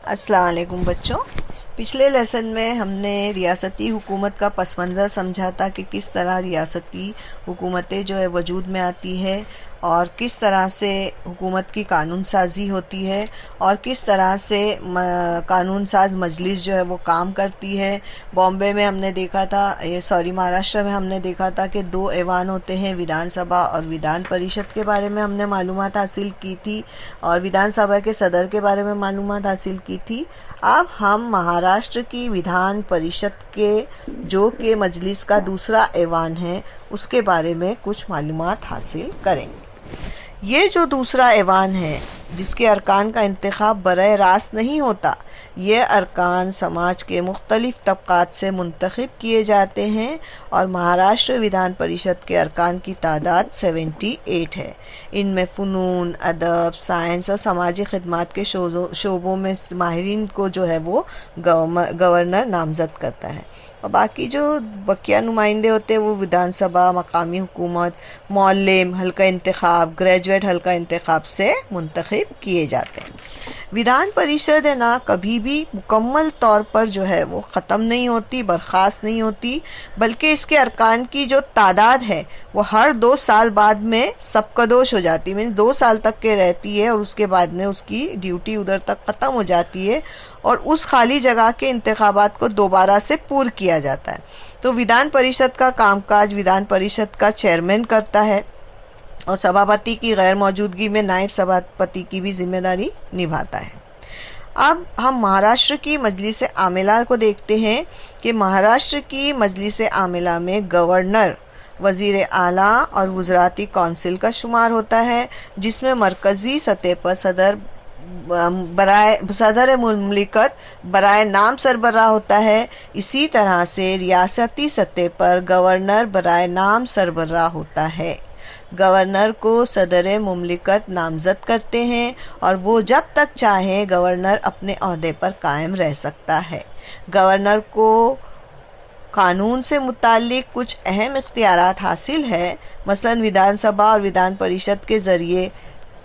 अस्सलाम वालेकुम बच्चों। पिछले लेसन में हमने रियासती हुकूमत का पस मंज़र समझा था कि किस तरह रियासती हुकूमतें जो है वजूद में आती है और किस तरह से हुकूमत की कानून साजी होती है और किस तरह से कानून साज मजलिस जो है वो काम करती है। बॉम्बे में हमने देखा था, महाराष्ट्र में हमने देखा था कि 2 ऐवान होते हैं, विधान सभा और विधान परिषद के बारे में हमने मालूमात हासिल की थी और विधान सभा के सदर के बारे में मालूमात हासिल की थी। अब हम महाराष्ट्र की विधान परिषद के जो कि मजलिस का दूसरा ऐवान है उसके बारे में कुछ मालूमात हासिल करेंगे। ये जो दूसरा ऐवान है जिसके अरकान का इंतखाब बराह रास्त नहीं होता, ये अरकान समाज के मुख्तलिफ तबकात से मुंतखब किए जाते हैं और महाराष्ट्र विधान परिषद के अरकान की तादाद 78 है। इनमें फ़नून, अदब, साइंस और समाजी खिदमात के शोबों में माहिरीन को जो है वो गवर्नर नामजद करता है और बाकी जो बकिया नुमाइंदे होते हैं वो विधानसभा, मकामी हुकूमत, मौल्लिम हल्का इंतखाब, ग्रेजुएट हल्का इंतखाब से मुंतखब किए जाते हैं। विधान परिषद है ना, कभी भी मुकम्मल तौर पर जो है वो ख़त्म नहीं होती, बर्खास्त नहीं होती, बल्कि इसके अरकान की जो तादाद है वो हर 2 साल बाद में सबकदोश हो जाती है। मीन्स 2 साल तक के रहती है और उसके बाद में उसकी ड्यूटी उधर तक ख़त्म हो जाती है और उस खाली जगह के इंतखाबात को दोबारा से पूर किया जाता है। तो विधान परिषद का कामकाज विधान परिषद का चेयरमैन करता है और सभापति की गैर मौजूदगी में नायब सभापति की भी जिम्मेदारी निभाता है। अब हम महाराष्ट्र की मजलिस आमिला को देखते हैं कि महाराष्ट्र की मजलिस आमिला में गवर्नर, वजीर आला और वज़राती काउंसिल का शुमार होता है, जिसमें मरकजी सतह पर सदर मुमलिकत बराए नाम सरबराह होता है। इसी तरह से रियासती सतह पर गवर्नर बराए नाम सरबराह होता है। गवर्नर को सदर मुमलिकत नामजद करते हैं और वो जब तक चाहे गवर्नर अपने ओहदे पर कायम रह सकता है। गवर्नर को कानून से मुताल्लिक कुछ अहम इख्तियारात हासिल है। मसलन विधानसभा और विधान परिषद के ज़रिए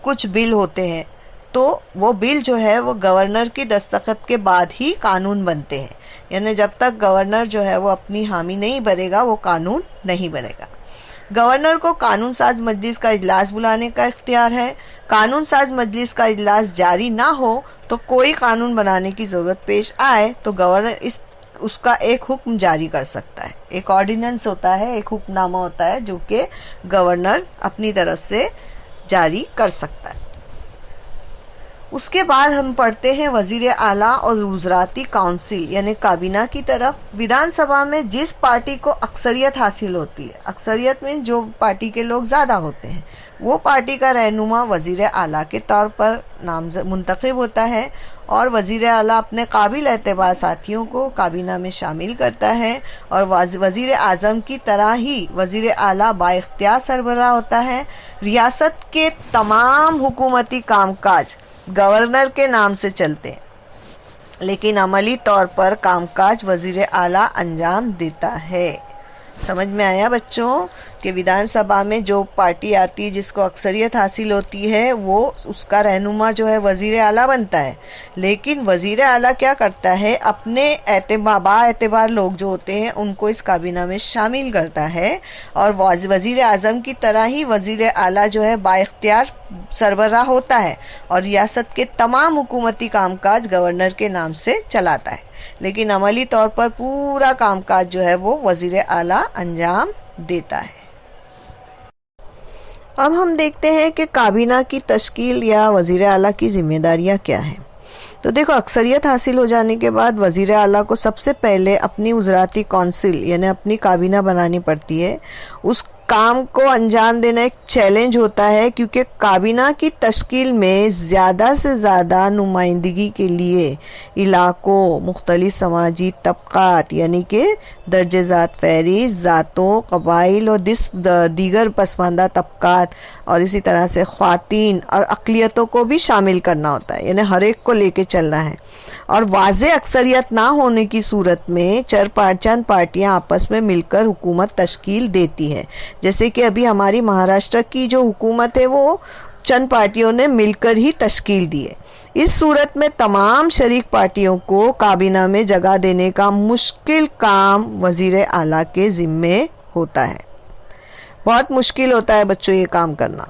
कुछ बिल होते हैं तो वो बिल जो है वो गवर्नर की दस्तखत के बाद ही कानून बनते हैं, यानी जब तक गवर्नर जो है वो अपनी हामी नहीं भरेगा वो कानून नहीं बनेगा। गवर्नर को कानून साज मजलिस का इजलास बुलाने का इख्तियार है। कानून साज मजलिस का इजलास जारी ना हो तो कोई कानून बनाने की ज़रूरत पेश आए तो गवर्नर उसका एक हुक्म जारी कर सकता है। एक ऑर्डिनेंस होता है, एक हुक्मनामा होता है जो कि गवर्नर अपनी तरफ से जारी कर सकता है। उसके बाद हम पढ़ते हैं वजीर आला और वज़राती काउंसिल यानी काबीना की तरफ। विधानसभा में जिस पार्टी को अक्सरियत हासिल होती है, अक्सरियत में जो पार्टी के लोग ज़्यादा होते हैं, वो पार्टी का रहनुमा वजीर आला के तौर पर मुंतखब होता है और वजीर आला अपने काबिल एतबार साथियों को काबीना में शामिल करता है और वजीर आज़म की तरह ही वजीर आला बाइख्तियार सरबराह होता है। रियासत के तमाम हुकूमती कामकाज गवर्नर के नाम से चलते हैं, लेकिन अमली तौर पर कामकाज वजीर आला अंजाम देता है। समझ में आया बच्चों कि विधानसभा में जो पार्टी आती है जिसको अक्सरियत हासिल होती है वो उसका रहनुमा जो है वजीर आला बनता है, लेकिन वजीर आला क्या करता है, अपने एतबार लोग जो होते हैं उनको इस काबीना में शामिल करता है और वजीर आज़म की तरह ही वजीर आला जो है बाइख्तियार सरबराह होता है और रियासत के तमाम हुकूमती कामकाज गवर्नर के नाम से चलाता है, लेकिन अमली तौर पर पूरा कामकाज जो है वो वजीर आला अंजाम देता है। अब हम देखते हैं कि काबीना की तश्कील या वजीर आला की जिम्मेदारियां क्या हैं। तो देखो, अक्सरियत हासिल हो जाने के बाद वजीर आला को सबसे पहले अपनी वज़राती काउंसिल यानी अपनी काबीना बनानी पड़ती है। उस काम को अंजाम देना एक चैलेंज होता है क्योंकि काबीना की तश्कील में ज़्यादा से ज़्यादा नुमाइंदगी के लिए इलाकों, मुख्तलिफ समाजी तबकात यानी कि दर्जे ज़ात फहरिस्त, ज़ातों, कबाइल और दीगर पसमानदा तबकात और इसी तरह से ख़वातीन और अक़लियतों को भी शामिल करना होता है, यानी हर एक को लेके चलना है। और वाज़े अक्सरियत ना होने की सूरत में चंद पार्टियां आपस में मिलकर हुकूमत तश्कील देती है। जैसे कि अभी हमारी महाराष्ट्र की जो हुकूमत है वो चंद पार्टियों ने मिलकर ही तश्कील दी है। इस सूरत में तमाम शरीक पार्टियों को काबीना में जगह देने का मुश्किल काम वजीर आला के जिम्मे होता है। बहुत मुश्किल होता है बच्चों ये काम करना।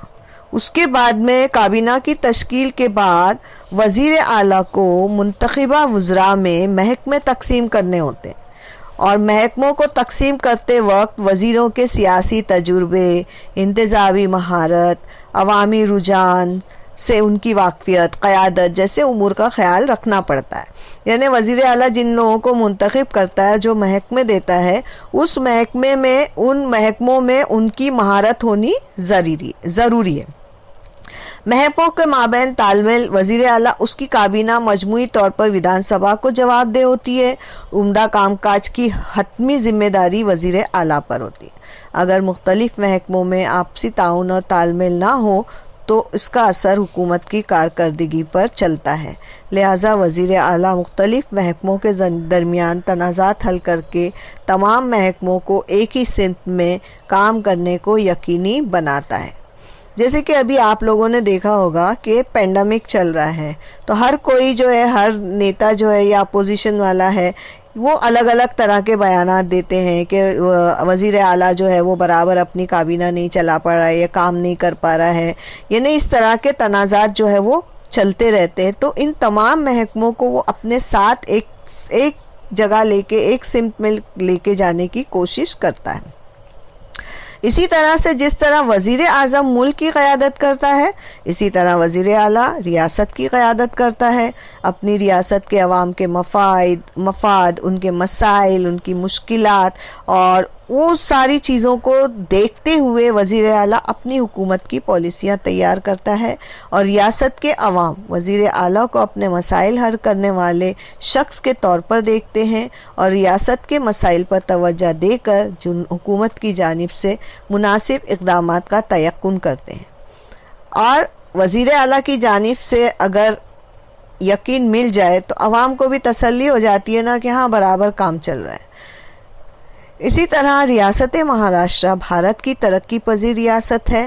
उसके बाद में काबीना की तश्कील के बाद वजीर आला को मुंतखबा वज़रा में महकमे तकसीम करने होते हैं, और महकमों को तकसीम करते वक्त वज़ीरों के सियासी तजुर्बे, इंतज़ामी महारत, अवामी रुझान से उनकी वाकफियत, क़यादत जैसे उमूर का ख्याल रखना पड़ता है। यानी वज़ीर आला जिन लोगों को मुंतखब करता है, जो महकमे देता है, उस महकमे में, उन महकमों में उनकी महारत होनी ज़रूरी है। महकमों के माबैन तालमेल वज़ीर आला उसकी काबीना मजमूई तौर पर विधानसभा को जवाबदेह होती है। उम्दा कामकाज की हतमी जिम्मेदारी वज़ीर आला पर होती है। अगर मुख्तलिफ महकमों में आपसी ताउन और तालमेल ना हो तो इसका असर हुकूमत की कारकर्दगी पर चलता है। लिहाजा वज़ीर आला मुख्तलिफ महकमों के दरमियान तनाज़ात हल करके तमाम महकमों को एक ही सिमत में काम करने को यकीनी बनाता है। जैसे कि अभी आप लोगों ने देखा होगा कि पेंडेमिक चल रहा है, तो हर कोई जो है, हर नेता जो है या अपोजिशन वाला है, वो अलग अलग तरह के बयानात देते हैं कि वज़ीर आला जो है वो बराबर अपनी काबीना नहीं चला पा रहा है या काम नहीं कर पा रहा है, यानी इस तरह के तनाज़ात जो है वो चलते रहते हैं। तो इन तमाम महकमों को वो अपने साथ एक जगह लेके, एक सिमत में लेके जाने की कोशिश करता है। इसी तरह से जिस तरह वज़ीर आज़म मुल्क की क़यादत करता है, इसी तरह वज़ीर आला रियासत की क़यादत करता है। अपनी रियासत के अवाम के मफाद, उनके मसाइल, उनकी मुश्किलात और वो सारी चीज़ों को देखते हुए वज़ीर आला अपनी हुकूमत की पॉलिसियाँ तैयार करता है, और रियासत के अवाम वज़ीर आला को अपने मसाइल हल करने वाले शख्स के तौर पर देखते हैं, और रियासत के मसाइल पर तवज्जो देकर जो हुकूमत की जानिब से मुनासिब इक़दामात का तयक्कुन करते हैं। और वज़ीर आला की जानिब से अगर यकीन मिल जाए तो अवाम को भी तसल्ली हो जाती है ना कि हाँ बराबर काम चल रहा है। इसी तरह रियासत महाराष्ट्र भारत की तरक्की पजीर रियासत है।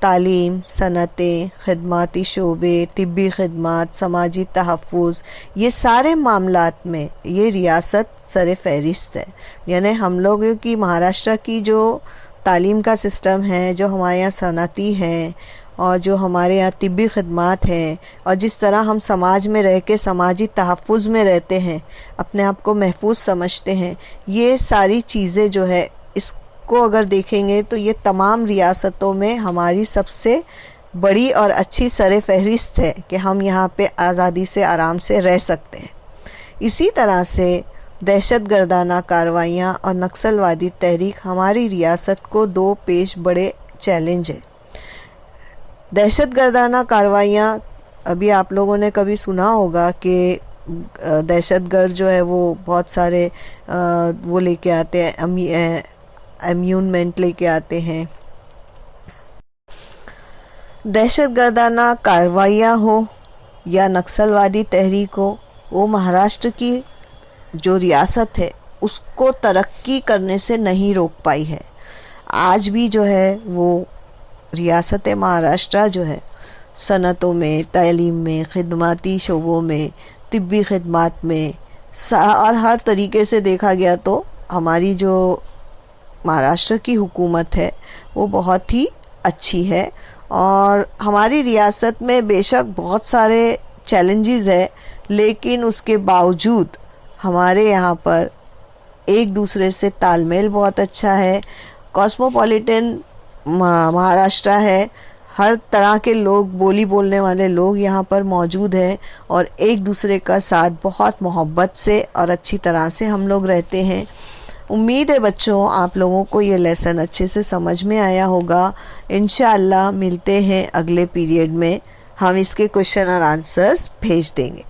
तालीम, सनतें, खिदमाती शोबे, तिब्बी खिदमत, समाजी तहफ़्फ़ुज़, ये सारे मामलात में ये रियासत सर फहरिस्त है। यानी हम लोगों की महाराष्ट्र की जो तालीम का सिस्टम है, जो हमारे यहाँ सनती है और जो हमारे यहाँ तिब्बी खिदमत हैं, और जिस तरह हम समाज में रह के समाजी तहफ़्फ़ुज़ में रहते हैं, अपने आप को महफूज समझते हैं, ये सारी चीज़ें जो है इसको अगर देखेंगे तो ये तमाम रियासतों में हमारी सबसे बड़ी और अच्छी सर फहरिस्त है कि हम यहाँ पे आज़ादी से आराम से रह सकते हैं। इसी तरह से दहशतगर्दाना कार्रवाइयाँ और नक्सलवादी तहरीक हमारी रियासत को दो पेश बड़े चैलेंज है। दहशतगर्दाना कार्रवाइयाँ, अभी आप लोगों ने कभी सुना होगा कि दहशतगर्द जो है वो बहुत सारे वो लेके आते हैं, अम्यूनमेंट लेके आते हैं। दहशतगर्दाना कार्रवाइयाँ हो या नक्सलवादी तहरीक हो, वो महाराष्ट्र की जो रियासत है उसको तरक्की करने से नहीं रोक पाई है। आज भी जो है वो रियासत महाराष्ट्र जो है सनतों में, तालीम में, खिदमाती शोबों में, तिब्बी खिदमत में और हर तरीके से देखा गया तो हमारी जो महाराष्ट्र की हुकूमत है वो बहुत ही अच्छी है। और हमारी रियासत में बेशक बहुत सारे चैलेंजेस है, लेकिन उसके बावजूद हमारे यहाँ पर एक दूसरे से तालमेल बहुत अच्छा है। कॉस्मोपॉलिटन महाराष्ट्र है, हर तरह के लोग, बोली बोलने वाले लोग यहाँ पर मौजूद हैं, और एक दूसरे का साथ बहुत मोहब्बत से और अच्छी तरह से हम लोग रहते हैं। उम्मीद है बच्चों आप लोगों को ये लेसन अच्छे से समझ में आया होगा। इंशाअल्लाह मिलते हैं अगले पीरियड में, हम इसके क्वेश्चन और आंसर्स भेज देंगे।